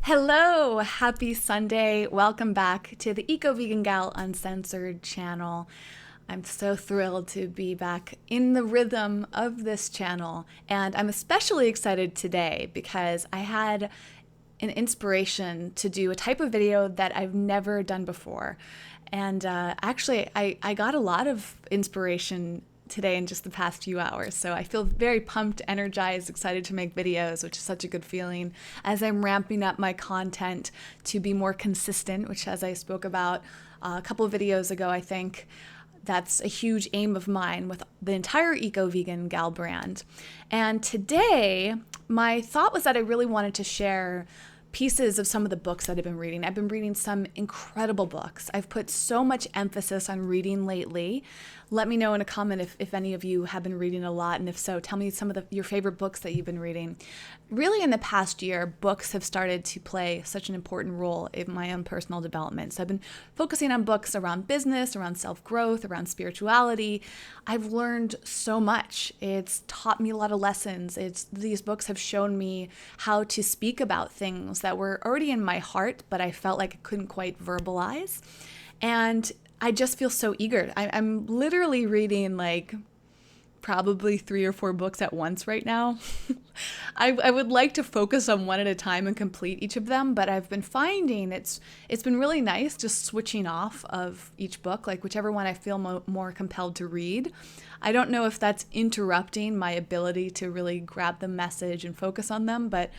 Hello, happy Sunday. Welcome back to the Eco Vegan Gal Uncensored channel. I'm so thrilled to be back in the rhythm of this channel. And I'm especially excited today because I had an inspiration to do a type of video that I've never done before. And actually, I got a lot of inspiration today in just the past few hours. So I feel very pumped, energized, excited to make videos, which is such a good feeling as I'm ramping up my content to be more consistent, which as I spoke about a couple of videos ago, I think that's a huge aim of mine with the entire Eco Vegan Gal brand. And today, my thought was that I really wanted to share pieces of some of the books that I've been reading. I've been reading some incredible books. I've put so much emphasis on reading lately. Let me know in a comment if any of you have been reading a lot, and if so, tell me some of your favorite books that you've been reading. Really, in the past year, books have started to play such an important role in my own personal development. So I've been focusing on books around business, around self-growth, around spirituality. I've learned so much. It's taught me a lot of lessons. These books have shown me how to speak about things that were already in my heart, but I felt like I couldn't quite verbalize. And I just feel so eager. I'm literally reading like probably 3 or 4 books at once right now. I would like to focus on one at a time and complete each of them, but I've been finding it's been really nice just switching off of each book, like whichever one I feel more compelled to read. I don't know if that's interrupting my ability to really grab the message and focus on them, but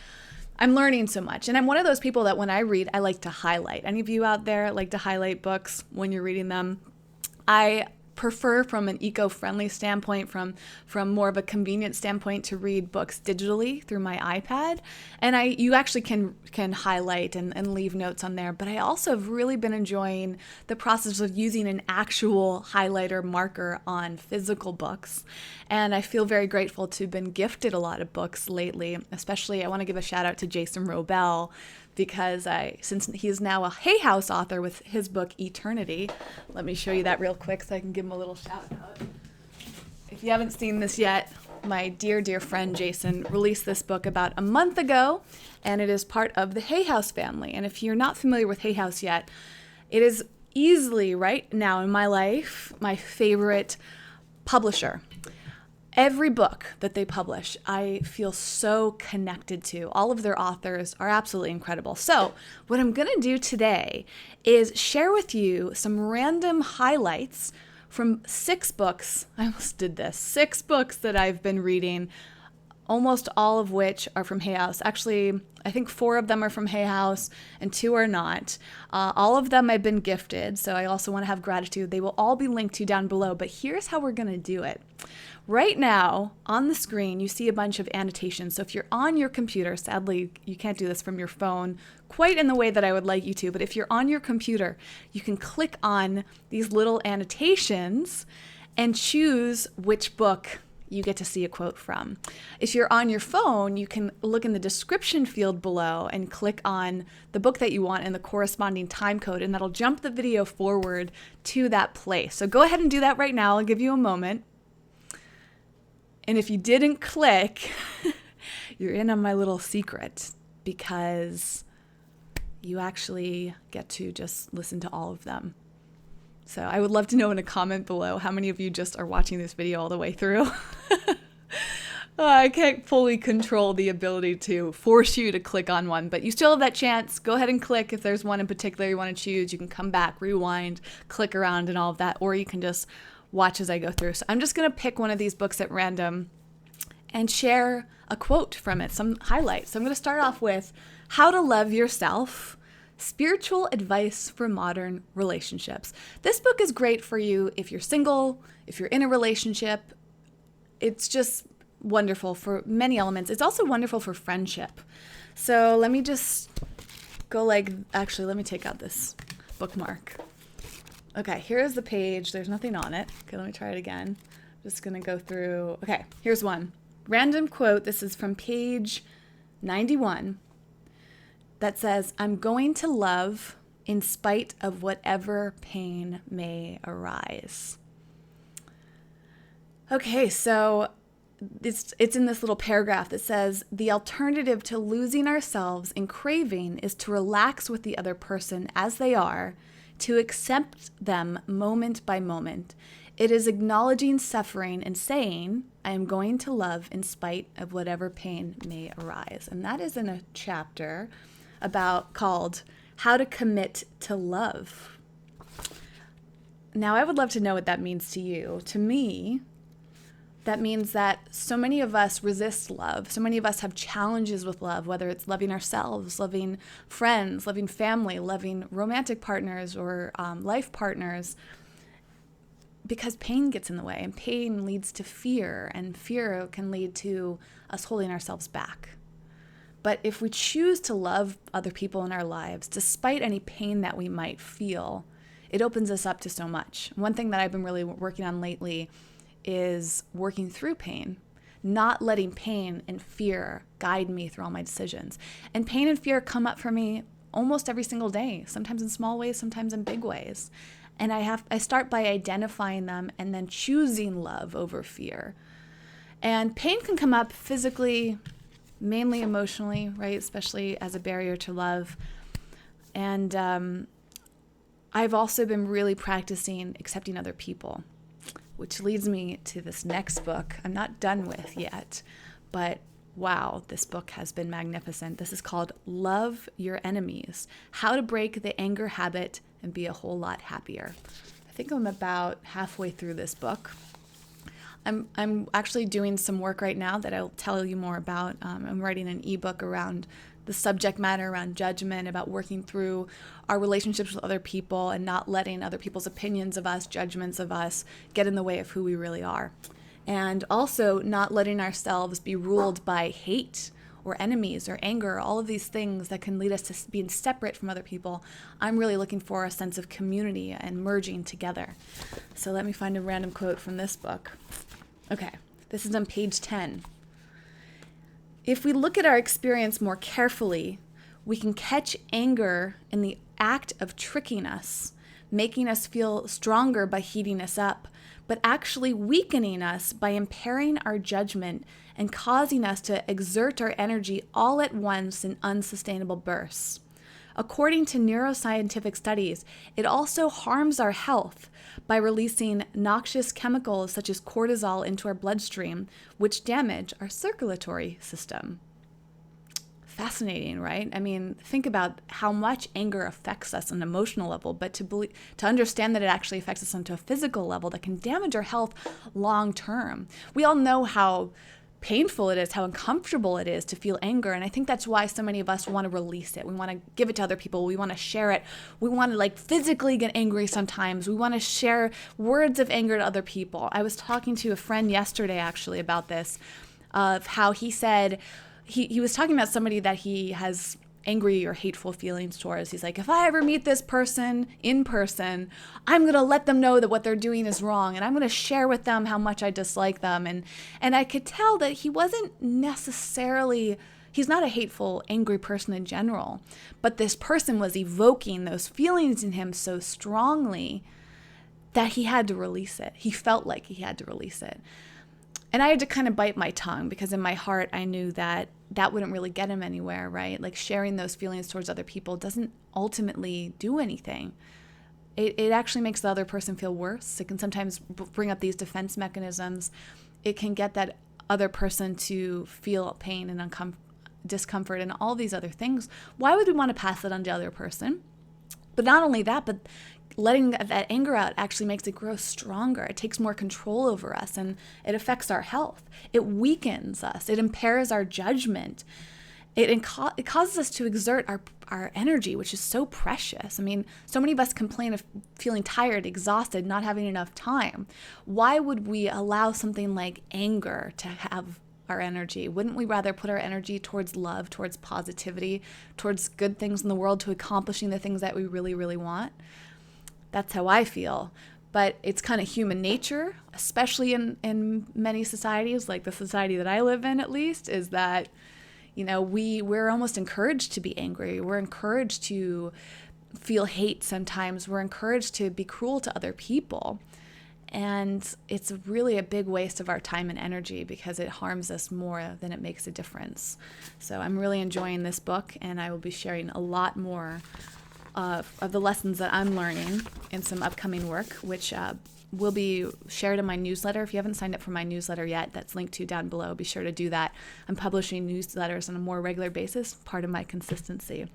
I'm learning so much. And I'm one of those people that when I read, I like to highlight. Any of you out there like to highlight books when you're reading them? I prefer from an eco-friendly standpoint, from more of a convenient standpoint, to read books digitally through my iPad. And you actually can highlight and leave notes on there. But I also have really been enjoying the process of using an actual highlighter marker on physical books. And I feel very grateful to have been gifted a lot of books lately. Especially, I want to give a shout out to Jason Robel, because since he is now a Hay House author with his book Eternity. Let me show you that real quick so I can give him a little shout out. If you haven't seen this yet, my dear, dear friend Jason released this book about a month ago, and it is part of the Hay House family. And if you're not familiar with Hay House yet, it is easily, right now in my life, my favorite publisher. Every book that they publish, I feel so connected to. All of their authors are absolutely incredible. So what I'm going to do today is share with you some random highlights from 6 books. I almost did this. 6 books that I've been reading, almost all of which are from Hay House. Actually, I think 4 of them are from Hay House and 2 are not. All of them I've been gifted, so I also want to have gratitude. They will all be linked to down below, but here's how we're going to do it. Right now, on the screen, you see a bunch of annotations. So if you're on your computer, sadly, you can't do this from your phone quite in the way that I would like you to, but if you're on your computer, you can click on these little annotations and choose which book you get to see a quote from. If you're on your phone, you can look in the description field below and click on the book that you want and the corresponding time code, and that'll jump the video forward to that place. So go ahead and do that right now. I'll give you a moment. And if you didn't click, you're in on my little secret, because you actually get to just listen to all of them. So I would love to know in a comment below how many of you just are watching this video all the way through. I can't fully control the ability to force you to click on one, but you still have that chance. Go ahead and click if there's one in particular you want to choose. You can come back, rewind, click around and all of that, or you can just watch as I go through. So I'm just going to pick one of these books at random and share a quote from it, some highlights. So I'm going to start off with How to Love Yourself, Spiritual Advice for Modern Relationships. This book is great for you if you're single, if you're in a relationship. It's just wonderful for many elements. It's also wonderful for friendship. So let me just go actually, let me take out this bookmark. Okay, here's the page. There's nothing on it. Okay, let me try it again. I'm just going to go through. Okay, here's one. Random quote. This is from page 91 that says, I'm going to love in spite of whatever pain may arise. Okay, so it's in this little paragraph that says, the alternative to losing ourselves in craving is to relax with the other person as they are, to accept them moment by moment. It is acknowledging suffering and saying, I am going to love in spite of whatever pain may arise. And that is in a chapter called How to Commit to Love. Now, I would love to know what that means to you. To me, that means that so many of us resist love. So many of us have challenges with love, whether it's loving ourselves, loving friends, loving family, loving romantic partners or life partners, because pain gets in the way, and pain leads to fear, and fear can lead to us holding ourselves back. But if we choose to love other people in our lives, despite any pain that we might feel, it opens us up to so much. One thing that I've been really working on lately is working through pain, not letting pain and fear guide me through all my decisions. And pain and fear come up for me almost every single day, sometimes in small ways, sometimes in big ways. And I start by identifying them and then choosing love over fear. And pain can come up physically, mainly emotionally, right? Especially as a barrier to love. And I've also been really practicing accepting other people, which leads me to this next book I'm not done with yet, but wow, this book has been magnificent. This is called Love Your Enemies: How to Break the Anger Habit and Be a Whole Lot Happier. I think I'm about halfway through this book. I'm actually doing some work right now that I'll tell you more about. I'm writing an ebook around the subject matter, around judgment, about working through our relationships with other people and not letting other people's opinions of us, judgments of us, get in the way of who we really are. And also not letting ourselves be ruled by hate or enemies or anger, all of these things that can lead us to being separate from other people. I'm really looking for a sense of community and merging together. So let me find a random quote from this book. Okay, this is on page 10. If we look at our experience more carefully, we can catch anger in the act of tricking us, making us feel stronger by heating us up, but actually weakening us by impairing our judgment and causing us to exert our energy all at once in unsustainable bursts. According to neuroscientific studies, it also harms our health by releasing noxious chemicals such as cortisol into our bloodstream, which damage our circulatory system. Fascinating, right? I mean, think about how much anger affects us on an emotional level, but to understand that it actually affects us on a physical level that can damage our health long term. We all know how painful it is, how uncomfortable it is to feel anger. And I think that's why so many of us want to release it. We want to give it to other people. We want to share it. We want to physically get angry sometimes. We want to share words of anger to other people. I was talking to a friend yesterday actually about this, of how he said, he was talking about somebody that he has angry or hateful feelings towards. He's like, if I ever meet this person in person, I'm going to let them know that what they're doing is wrong. And I'm going to share with them how much I dislike them. And I could tell that he wasn't necessarily, he's not a hateful, angry person in general, but this person was evoking those feelings in him so strongly that he had to release it. He felt like he had to release it. And I had to kind of bite my tongue because in my heart, I knew that that wouldn't really get him anywhere, right? Like sharing those feelings towards other people doesn't ultimately do anything. It actually makes the other person feel worse. It can sometimes bring up these defense mechanisms. It can get that other person to feel pain and discomfort and all these other things. Why would we want to pass it on to the other person? But not only that, but letting that anger out actually makes it grow stronger. It takes more control over us and it affects our health. It weakens us. It impairs our judgment. It causes us to exert our energy, which is so precious. I mean, so many of us complain of feeling tired, exhausted, not having enough time. Why would we allow something like anger to have our energy? Wouldn't we rather put our energy towards love, towards positivity, towards good things in the world, to accomplishing the things that we really, really want? That's how I feel. But it's kind of human nature, especially in many societies, like the society that I live in at least, is that, you know, we're almost encouraged to be angry. We're encouraged to feel hate sometimes. We're encouraged to be cruel to other people. And it's really a big waste of our time and energy because it harms us more than it makes a difference. So I'm really enjoying this book, and I will be sharing a lot more of the lessons that I'm learning in some upcoming work, which will be shared in my newsletter. If you haven't signed up for my newsletter yet, that's linked to down below. Be sure to do that. I'm publishing newsletters on a more regular basis, part of my consistency.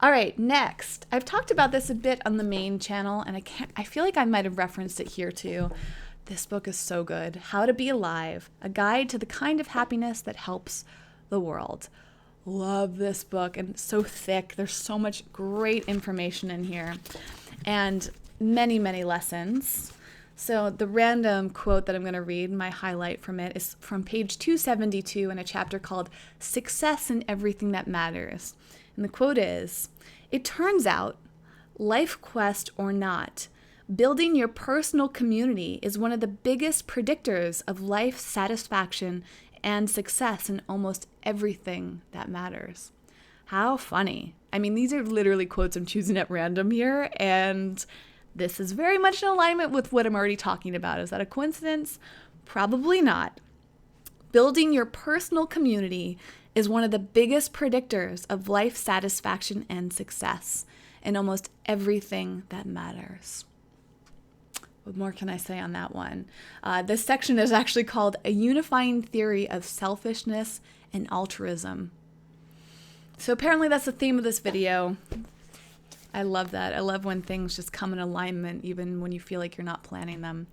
All right, next. I've talked about this a bit on the main channel, and I feel like I might have referenced it here too. This book is so good. How to Be Alive, a guide to the kind of happiness that helps the world. Love this book, and it's so thick. There's so much great information in here and many, many lessons. So the random quote that I'm going to read, my highlight from it, is from page 272 in a chapter called Success in Everything That Matters. And the quote is, "It turns out, life quest or not, building your personal community is one of the biggest predictors of life satisfaction and success in almost everything that matters." How funny. I mean, these are literally quotes I'm choosing at random here, and this is very much in alignment with what I'm already talking about. Is that a coincidence? Probably not. Building your personal community is one of the biggest predictors of life satisfaction and success in almost everything that matters. What more can I say on that one? This section is actually called A Unifying Theory of Selfishness and Altruism. So apparently that's the theme of this video. I love that. I love when things just come in alignment, even when you feel like you're not planning them.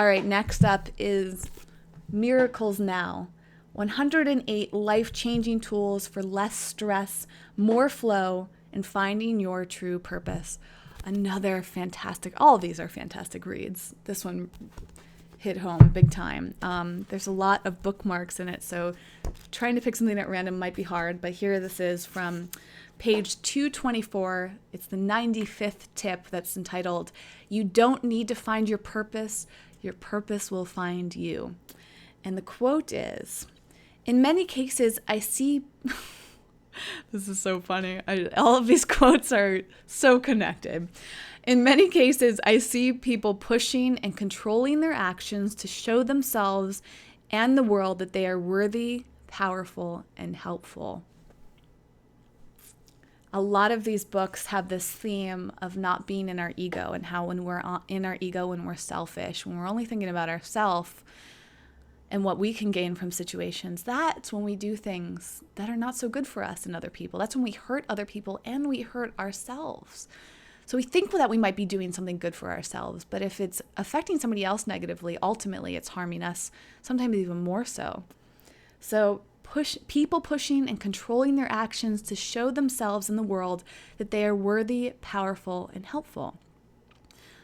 All right, next up is Miracles Now. 108 life-changing tools for less stress, more flow, and finding your true purpose. Another fantastic, all of these are fantastic reads. This one hit home big time. There's a lot of bookmarks in it, so trying to pick something at random might be hard, but here this is from page 224. It's the 95th tip that's entitled, "You don't need to find your purpose will find you." And the quote is, "In many cases, I see..." This is so funny. All of these quotes are so connected. "In many cases, I see people pushing and controlling their actions to show themselves and the world that they are worthy, powerful, and helpful." A lot of these books have this theme of not being in our ego, and how when we're in our ego, when we're selfish, when we're only thinking about ourselves and what we can gain from situations, that's when we do things that are not so good for us and other people. That's when we hurt other people and we hurt ourselves. So we think that we might be doing something good for ourselves, but if it's affecting somebody else negatively, ultimately it's harming us, sometimes even more so. So people pushing and controlling their actions to show themselves in the world that they are worthy, powerful, and helpful.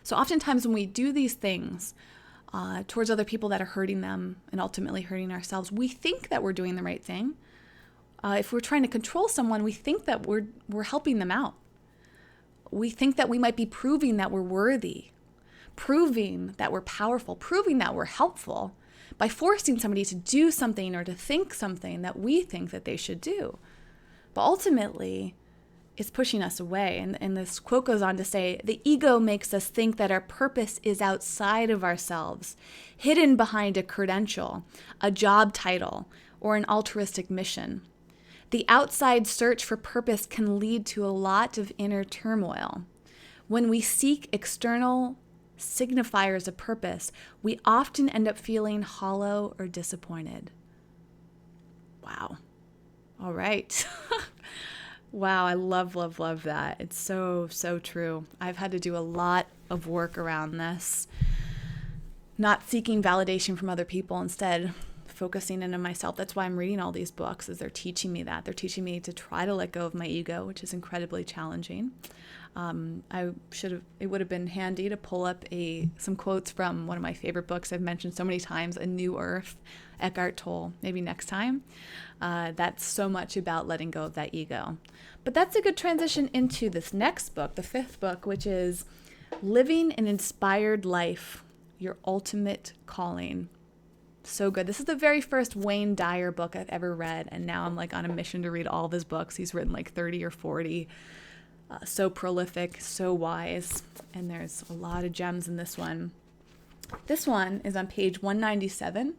So oftentimes when we do these things towards other people that are hurting them and ultimately hurting ourselves, we think that we're doing the right thing. If we're trying to control someone, we think that we're helping them out. We think that we might be proving that we're worthy, proving that we're powerful, proving that we're helpful by forcing somebody to do something or to think something that we think that they should do. But ultimately, it's pushing us away. And this quote goes on to say, "The ego makes us think that our purpose is outside of ourselves, hidden behind a credential, a job title, or an altruistic mission. The outside search for purpose can lead to a lot of inner turmoil. When we seek external signifiers of purpose, we often end up feeling hollow or disappointed." Wow. All right. Wow, I love, love, love that. It's so, so true. I've had to do a lot of work around this. Not seeking validation from other people, instead focusing in on myself. That's why I'm reading all these books, is they're teaching me that. They're teaching me to try to let go of my ego, which is incredibly challenging. It would have been handy to pull up some quotes from one of my favorite books I've mentioned so many times, A New Earth, Eckhart Tolle, maybe next time. That's so much about letting go of that ego. But that's a good transition into this next book, the 5th book, which is Living an Inspired Life, Your Ultimate Calling. So good. This is the very first Wayne Dyer book I've ever read, and now I'm like on a mission to read all of his books. He's written like 30 or 40. So prolific, so wise, and there's a lot of gems in this one. This one is on page 197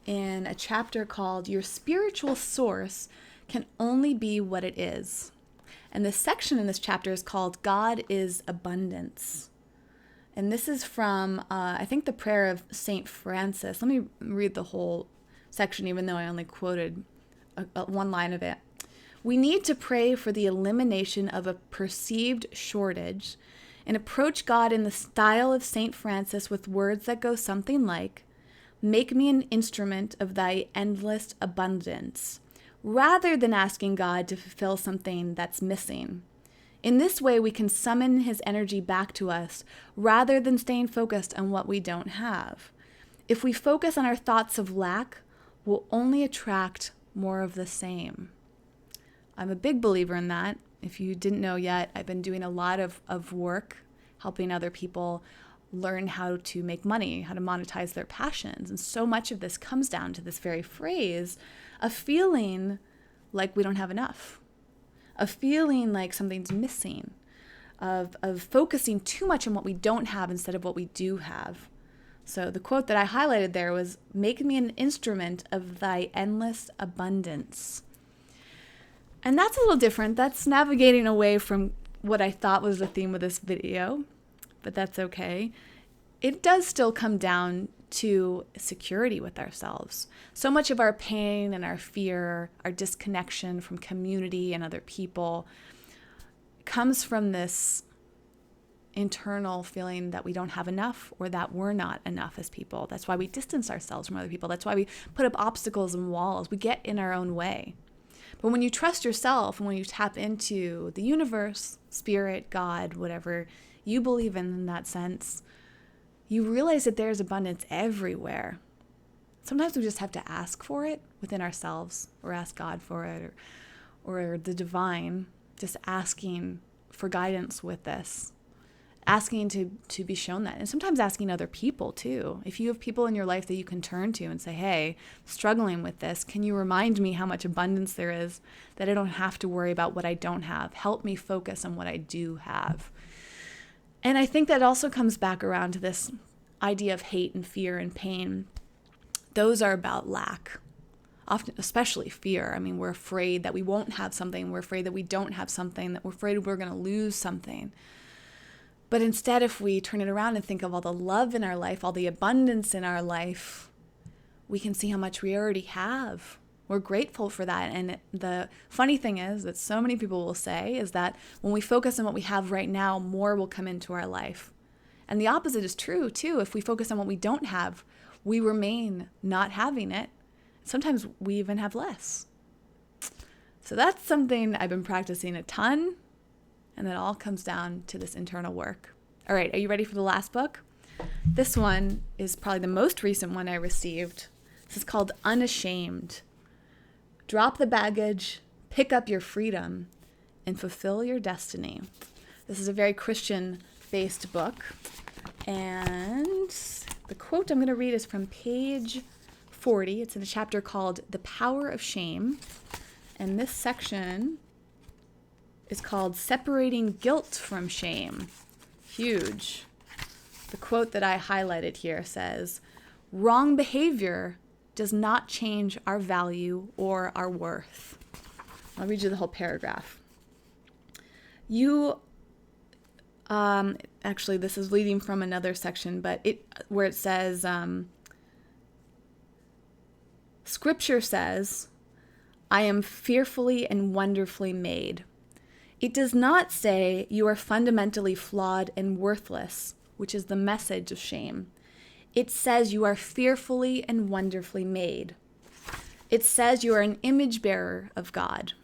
in a chapter called Your Spiritual Source Can Only Be What It Is. And this section in this chapter is called God is Abundance. And this is from, I think, the prayer of St. Francis. Let me read the whole section, even though I only quoted one line of it. We need to pray for the elimination of a perceived shortage and approach God in the style of St. Francis with words that go something like, make me an instrument of thy endless abundance, rather than asking God to fulfill something that's missing. In this way, we can summon his energy back to us rather than staying focused on what we don't have. If we focus on our thoughts of lack, we'll only attract more of the same. I'm a big believer in that. If you didn't know yet, I've been doing a lot of work helping other people learn how to make money, how to monetize their passions. And so much of this comes down to this very phrase of feeling like we don't have enough, of feeling like something's missing, of focusing too much on what we don't have instead of what we do have. So the quote that I highlighted there was, make me an instrument of thy endless abundance. And that's a little different. That's navigating away from what I thought was the theme of this video, but that's okay. It does still come down to security with ourselves. So much of our pain and our fear, our disconnection from community and other people comes from this internal feeling that we don't have enough or that we're not enough as people. That's why we distance ourselves from other people. That's why we put up obstacles and walls. We get in our own way. But when you trust yourself and when you tap into the universe, spirit, God, whatever you believe in that sense, you realize that there's abundance everywhere. Sometimes we just have to ask for it within ourselves or ask God for it or the divine, just asking for guidance with this, asking to be shown that. And sometimes asking other people too. If you have people in your life that you can turn to and say, hey, struggling with this, can you remind me how much abundance there is, that I don't have to worry about what I don't have. Help me focus on what I do have. And I think that also comes back around to this idea of hate and fear and pain. Those are about lack, often, especially fear. I mean, we're afraid that we won't have something. We're afraid that we don't have something, that we're afraid we're going to lose something. But instead, if we turn it around and think of all the love in our life, all the abundance in our life, we can see how much we already have. We're grateful for that. And the funny thing is that so many people will say is that when we focus on what we have right now, more will come into our life. And the opposite is true too. If we focus on what we don't have, we remain not having it. Sometimes we even have less. So that's something I've been practicing a ton. And it all comes down to this internal work. All right, are you ready for the last book? This one is probably the most recent one I received. This is called Unashamed. Drop the baggage, pick up your freedom, and fulfill your destiny. This is a very Christian-based book. And the quote I'm going to read is from page 40. It's in a chapter called The Power of Shame. And this section is called Separating Guilt from Shame. Huge. The quote that I highlighted here says, wrong behavior does not change our value or our worth. I'll read you the whole paragraph. Actually, this is leading from another section, but where it says, Scripture says, I am fearfully and wonderfully made. It does not say you are fundamentally flawed and worthless, which is the message of shame. It says you are fearfully and wonderfully made. It says you are an image bearer of God.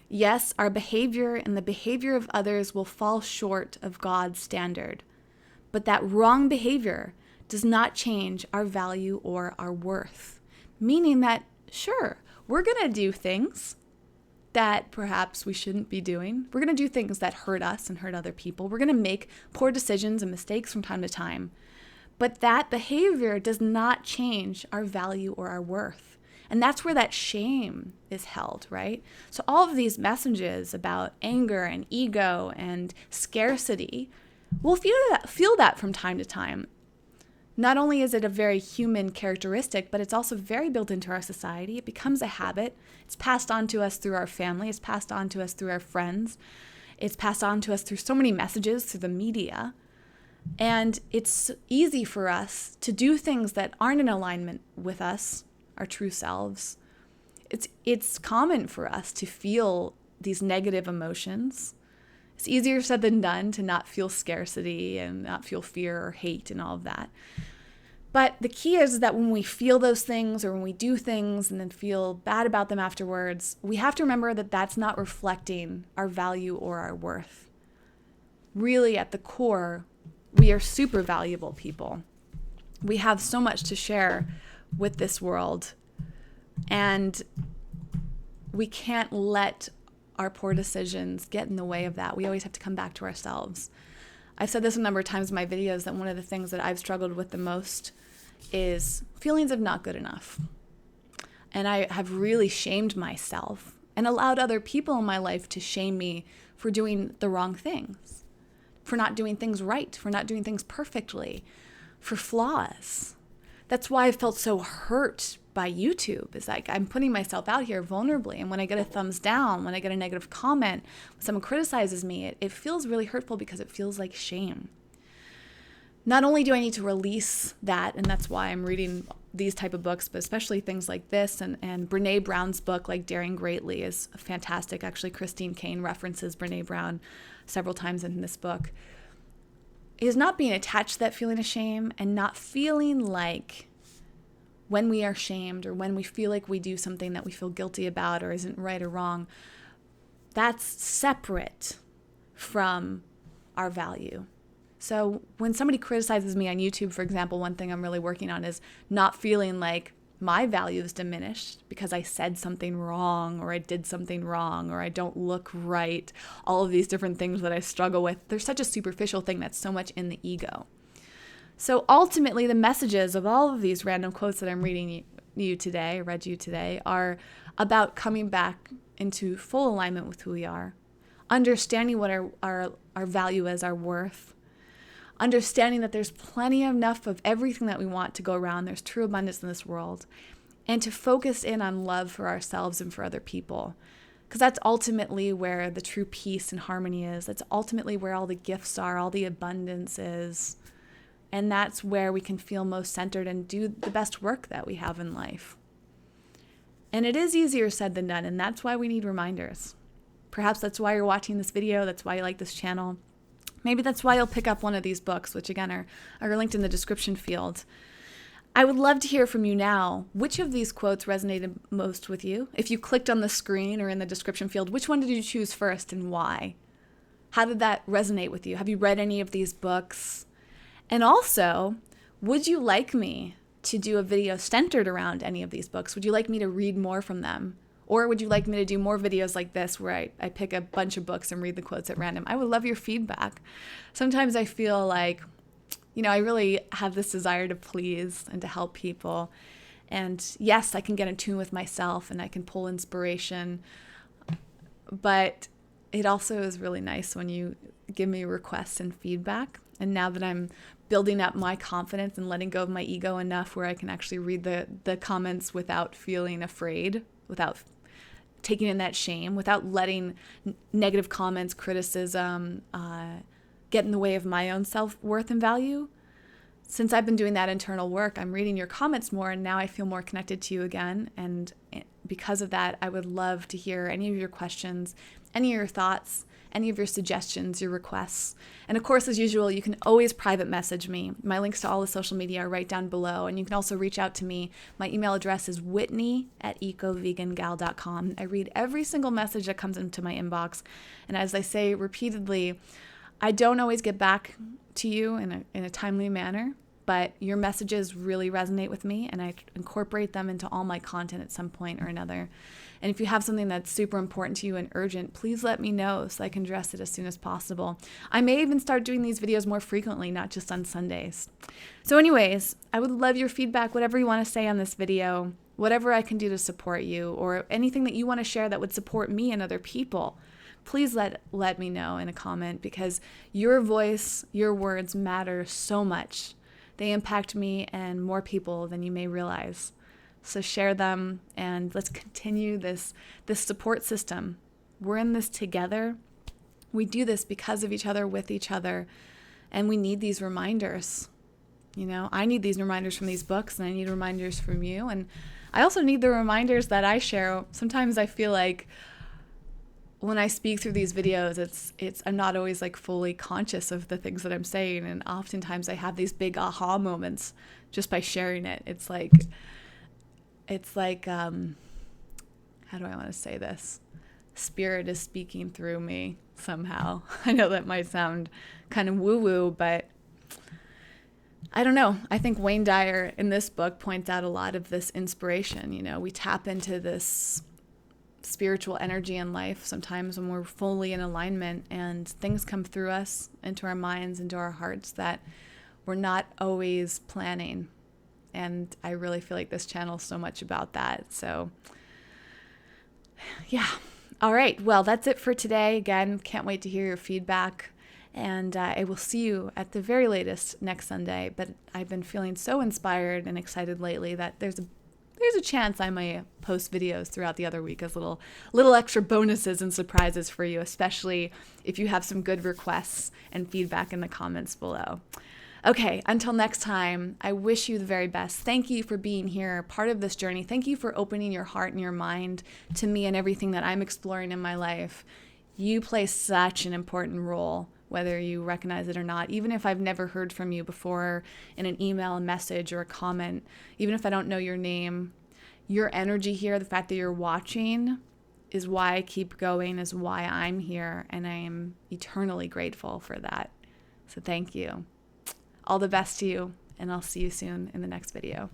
Yes, our behavior and the behavior of others will fall short of God's standard, but that wrong behavior does not change our value or our worth, meaning that, sure, we're going to do things that perhaps we shouldn't be doing. We're going to do things that hurt us and hurt other people. We're going to make poor decisions and mistakes from time to time. But that behavior does not change our value or our worth. And that's where that shame is held, right? So all of these messages about anger and ego and scarcity, we'll feel that from time to time. Not only is it a very human characteristic, but it's also very built into our society. It becomes a habit. It's passed on to us through our family. It's passed on to us through our friends. It's passed on to us through so many messages, through the media. And it's easy for us to do things that aren't in alignment with us, our true selves. It's common for us to feel these negative emotions. It's easier said than done to not feel scarcity and not feel fear or hate and all of that. But the key is that when we feel those things or when we do things and then feel bad about them afterwards, we have to remember that that's not reflecting our value or our worth. Really, at the core, we are super valuable people. We have so much to share with this world, and we can't let our poor decisions get in the way of that. We always have to come back to ourselves. I've said this a number of times in my videos that one of the things that I've struggled with the most is feelings of not good enough. And I have really shamed myself and allowed other people in my life to shame me for doing the wrong things, for not doing things right, for not doing things perfectly, for flaws. That's why I felt so hurt by YouTube. Is like I'm putting myself out here vulnerably, and when I get a thumbs down, when I get a negative comment, when someone criticizes me, it feels really hurtful because it feels like shame. Not only do I need to release that, and that's why I'm reading these type of books, but especially things like this, and Brene Brown's book, like Daring Greatly, is fantastic. Actually, Christine Kane references Brene Brown several times in this book. Is not being attached to that feeling of shame and not feeling like when we are shamed or when we feel like we do something that we feel guilty about or isn't right or wrong, that's separate from our value. So when somebody criticizes me on YouTube, for example, one thing I'm really working on is not feeling like my value is diminished because I said something wrong or I did something wrong or I don't look right. All of these different things that I struggle with. They're such a superficial thing that's so much in the ego. So ultimately, the messages of all of these random quotes that I'm read you today, are about coming back into full alignment with who we are, understanding what our value is, our worth, understanding that there's plenty enough of everything that we want to go around. There's true abundance in this world, and to focus in on love for ourselves and for other people, because that's ultimately where the true peace and harmony is. That's ultimately where all the gifts are, all the abundance is. And that's where we can feel most centered and do the best work that we have in life. And it is easier said than done, and that's why we need reminders. Perhaps that's why you're watching this video, that's why you like this channel. Maybe that's why you'll pick up one of these books, which again are linked in the description field. I would love to hear from you now. Which of these quotes resonated most with you? If you clicked on the screen or in the description field, which one did you choose first and why? How did that resonate with you? Have you read any of these books? And also, would you like me to do a video centered around any of these books? Would you like me to read more from them? Or would you like me to do more videos like this where I pick a bunch of books and read the quotes at random? I would love your feedback. Sometimes I feel like, I really have this desire to please and to help people. And yes, I can get in tune with myself and I can pull inspiration. But it also is really nice when you give me requests and feedback. And now that I'm building up my confidence and letting go of my ego enough where I can actually read the comments without feeling afraid, without taking in that shame, without letting negative comments, criticism get in the way of my own self-worth and value. Since I've been doing that internal work, I'm reading your comments more, and now I feel more connected to you again. And because of that, I would love to hear any of your questions, any of your thoughts, any of your suggestions, your requests. And of course, as usual, you can always private message me. My links to all the social media are right down below. And you can also reach out to me. My email address is whitney@ecovegangal.com. I read every single message that comes into my inbox. And as I say repeatedly, I don't always get back to you in a timely manner, but your messages really resonate with me, and I incorporate them into all my content at some point or another. And if you have something that's super important to you and urgent, please let me know so I can address it as soon as possible. I may even start doing these videos more frequently, not just on Sundays. So anyways, I would love your feedback, whatever you want to say on this video, whatever I can do to support you, or anything that you want to share that would support me and other people. Please let me know in a comment, because your voice, your words matter so much they impact me and more people than you may realize. So share them, and let's continue this support system. We're in this together. We do this because of each other, with each other, and we need these reminders. I need these reminders from these books, and I need reminders from you, and I also need the reminders that I share. Sometimes I feel like when I speak through these videos, I'm not always like fully conscious of the things that I'm saying, and oftentimes I have these big aha moments just by sharing it. It's like how do I want to say this? Spirit is speaking through me somehow. I know that might sound kind of woo-woo, but I don't know. I think Wayne Dyer in this book points out a lot of this inspiration. We tap into this spiritual energy in life sometimes when we're fully in alignment, and things come through us, into our minds, into our hearts that we're not always planning. And I really feel like this channel is so much about that. So yeah. All right. Well, that's it for today. Again, can't wait to hear your feedback. And I will see you at the very latest next Sunday. But I've been feeling so inspired and excited lately that there's a chance I might post videos throughout the other week as little extra bonuses and surprises for you, especially if you have some good requests and feedback in the comments below. Okay, until next time, I wish you the very best. Thank you for being here, part of this journey. Thank you for opening your heart and your mind to me and everything that I'm exploring in my life. You play such an important role, whether you recognize it or not. Even if I've never heard from you before in an email, a message, or a comment, even if I don't know your name, your energy here, the fact that you're watching, is why I keep going, is why I'm here, and I am eternally grateful for that. So thank you. All the best to you, and I'll see you soon in the next video.